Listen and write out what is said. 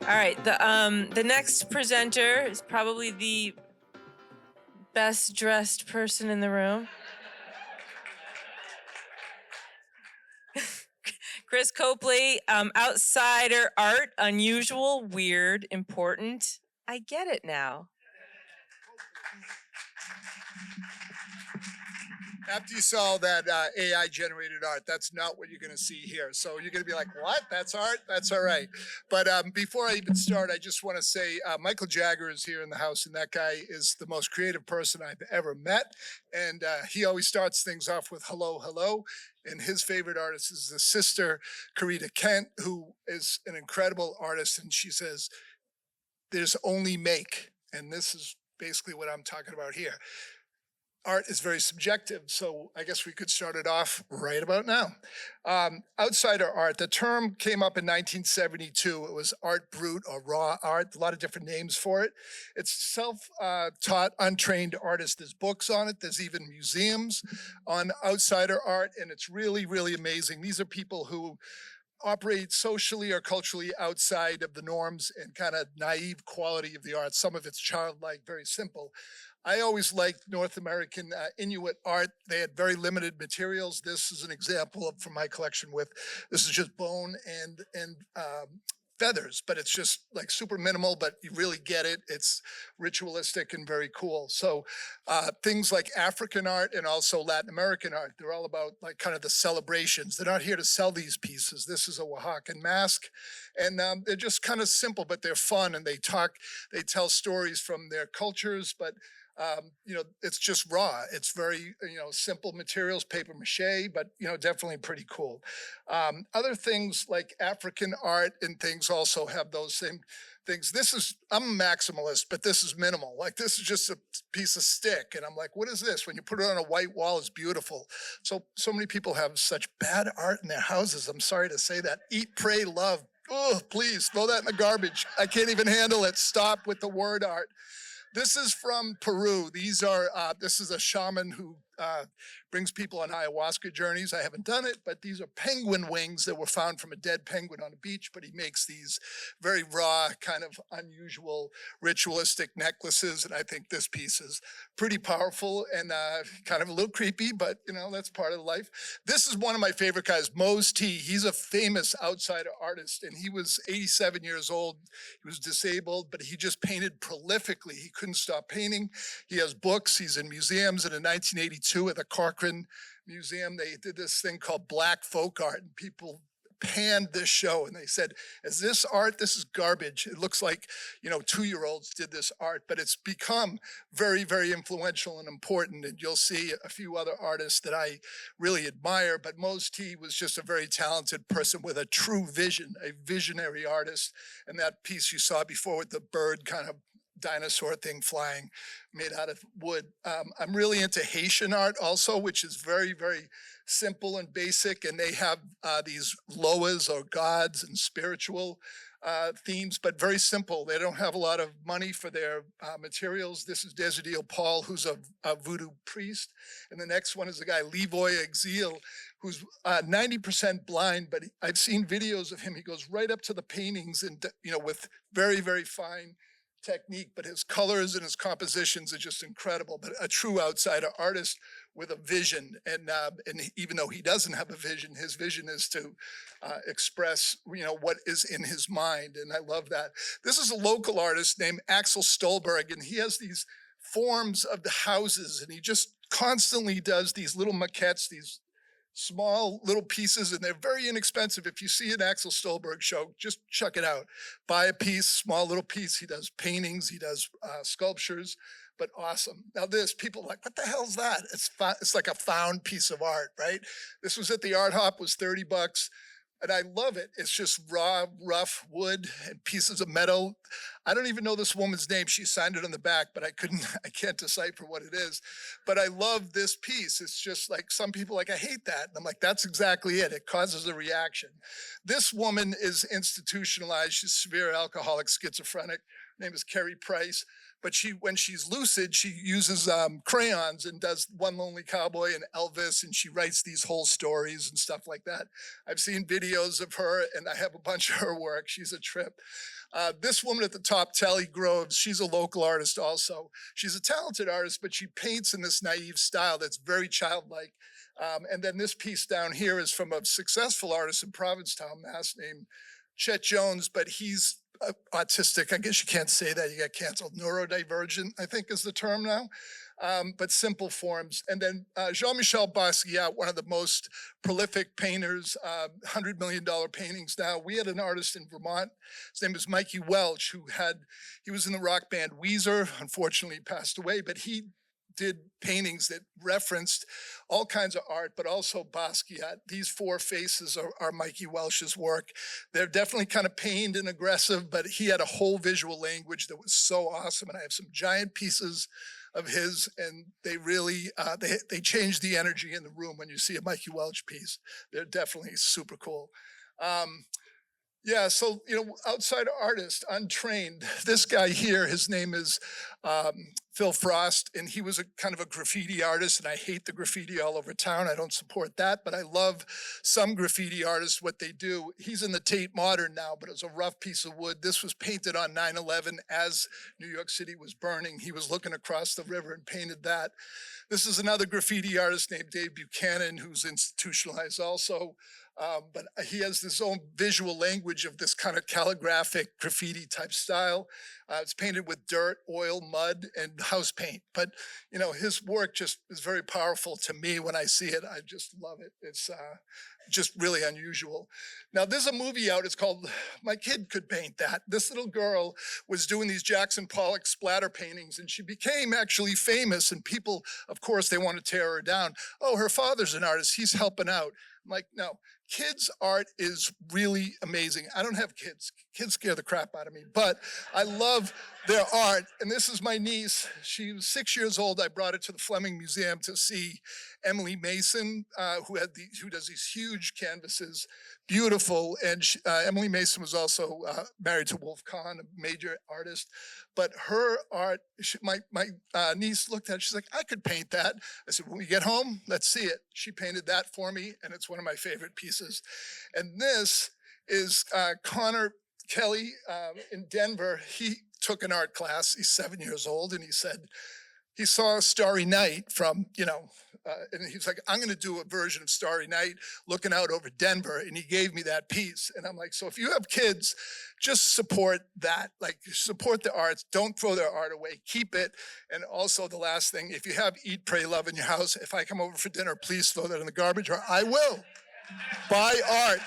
All right, the next presenter is probably the best dressed person in the room. Chris Copley, outsider art, unusual, weird, important. I get it now. After you saw that AI-generated art, that's not what you're going to see here. So you're going to be like, what? That's art? That's all right. But before I even start, I just want to say Michael Jagger is here in the house, and that guy is the most creative person I've ever met. And he always starts things off with hello, hello. And his favorite artist is his sister, Karita Kent, who is an incredible artist. And she says, there's only make. And this is basically what I'm talking about here. Art is very subjective, so I guess we could start it off right about now. Outsider art, the term came up in 1972. It was art brut or raw art, a lot of different names for it. It's self-taught, untrained artists. There's books on it. There's even museums on outsider art, and it's really, really amazing. These are people who operate socially or culturally outside of the norms and kind of naive quality of the art. Some of it's childlike, very simple. I always liked North American Inuit art. They had very limited materials. This is an example from my collection this is just bone and feathers, but it's just like super minimal, but you really get it. It's ritualistic and very cool. So things like African art and also Latin American art, they're all about like kind of the celebrations. They're not here to sell these pieces. This is a Oaxacan mask, and they're just kind of simple, but they're fun, and they tell stories from their cultures, but it's just raw. It's very, simple materials, paper mache, but, definitely pretty cool. Other things like African art and things also have those same things. I'm a maximalist, but this is minimal. Like this is just a piece of stick. And I'm like, what is this? When you put it on a white wall, it's beautiful. So many people have such bad art in their houses. I'm sorry to say that. Eat, pray, love. Oh, please throw that in the garbage. I can't even handle it. Stop with the word art. This is from Peru. This is a shaman who brings people on ayahuasca journeys. I haven't done it, but these are penguin wings that were found from a dead penguin on a beach, but he makes these very raw, kind of unusual, ritualistic necklaces, and I think this piece is pretty powerful and kind of a little creepy, but, that's part of life. This is one of my favorite guys, Mose T. He's a famous outsider artist, and he was 87 years old. He was disabled, but he just painted prolifically. He couldn't stop painting. He has books. He's in museums, and in 1982 at the Corcoran Museum, they did this thing called Black Folk Art, and people panned this show and they said, is this art? This is garbage. It looks like, 2-year-olds did this art, but it's become very, very influential and important. And you'll see a few other artists that I really admire, but Mose T was just a very talented person with a true vision, a visionary artist. And that piece you saw before with the bird kind of dinosaur thing flying made out of wood. I'm really into Haitian art also, which is very, very simple and basic. And they have these loas or gods and spiritual themes, but very simple. They don't have a lot of money for their materials. This is Desideal Paul, who's a voodoo priest. And the next one is the guy, Levoy Exil, who's 90% blind, but I've seen videos of him. He goes right up to the paintings and, with very, very fine technique, but his colors and his compositions are just incredible. But a true outsider artist with a vision, and even though he doesn't have a vision, his vision is to express what is in his mind, and I love that. This is a local artist named Axel Stolberg, and he has these forms of the houses, and he just constantly does these little maquettes, these small little pieces, and they're very inexpensive. If you see an Axel Stolberg show, just check it out. Buy a piece, small little piece. He does paintings, he does sculptures, but awesome. Now people are like, what the hell's that? It's like a found piece of art, right? This was at the Art Hop, was $30. And I love it. It's just raw, rough wood and pieces of metal. I don't even know this woman's name. She signed it on the back, but I can't decipher what it is. But I love this piece. It's just like some people like, I hate that. And I'm like, that's exactly it. It causes a reaction. This woman is institutionalized. She's severe alcoholic, schizophrenic. Her name is Carrie Price. But when she's lucid, she uses crayons and does One Lonely Cowboy and Elvis, and she writes these whole stories and stuff like that. I've seen videos of her, and I have a bunch of her work. She's a trip. This woman at the top, Tally Groves, she's a local artist also. She's a talented artist, but she paints in this naive style that's very childlike. And then this piece down here is from a successful artist in Provincetown, Mass, named Chet Jones, but he's autistic. I guess you can't say that, you get canceled. Neurodivergent, I think is the term now. But simple forms. And then Jean-Michel Basquiat, one of the most prolific painters, $100 million paintings now. We had an artist in Vermont, his name was Mikey Welch, he was in the rock band Weezer, unfortunately passed away, but he did paintings that referenced all kinds of art, but also Basquiat. These four faces are Mikey Welch's work. They're definitely kind of pained and aggressive, but he had a whole visual language that was so awesome. And I have some giant pieces of his, and they really, they change the energy in the room when you see a Mikey Welch piece. They're definitely super cool. Yeah, so, outside artist, untrained. This guy here, his name is Phil Frost, and he was a kind of a graffiti artist, and I hate the graffiti all over town. I don't support that, but I love some graffiti artists, what they do. He's in the Tate Modern now, but it was a rough piece of wood. This was painted on 9/11 as New York City was burning. He was looking across the river and painted that. This is another graffiti artist named Dave Buchanan, who's institutionalized also. But he has this own visual language of this kind of calligraphic graffiti type style. It's painted with dirt, oil, mud, and house paint. But, his work just is very powerful to me when I see it. I just love it. It's just really unusual. Now, there's a movie out. It's called My Kid Could Paint That. This little girl was doing these Jackson Pollock splatter paintings, and she became actually famous. And people, of course, they want to tear her down. Oh, her father's an artist. He's helping out. I'm like, no. Kids' art is really amazing. I don't have kids. Kids scare the crap out of me, but I love their art. And this is my niece. She was 6 years old. I brought her to the Fleming Museum to see Emily Mason, who does these huge canvases, beautiful. And Emily Mason was also married to Wolf Kahn, a major artist. But her art, my niece looked at it. She's like, I could paint that. I said, when we get home, let's see it. She painted that for me, and it's one of my favorite pieces. And this is Connor Kelly in Denver. He took an art class. He's 7 years old, and he said he saw Starry Night from, and he's like, I'm going to do a version of Starry Night looking out over Denver. And he gave me that piece. And I'm like, so if you have kids, just support that. Like, support the arts. Don't throw their art away. Keep it. And also the last thing, if you have Eat, Pray, Love in your house, if I come over for dinner, please throw that in the garbage, or I will. Buy art.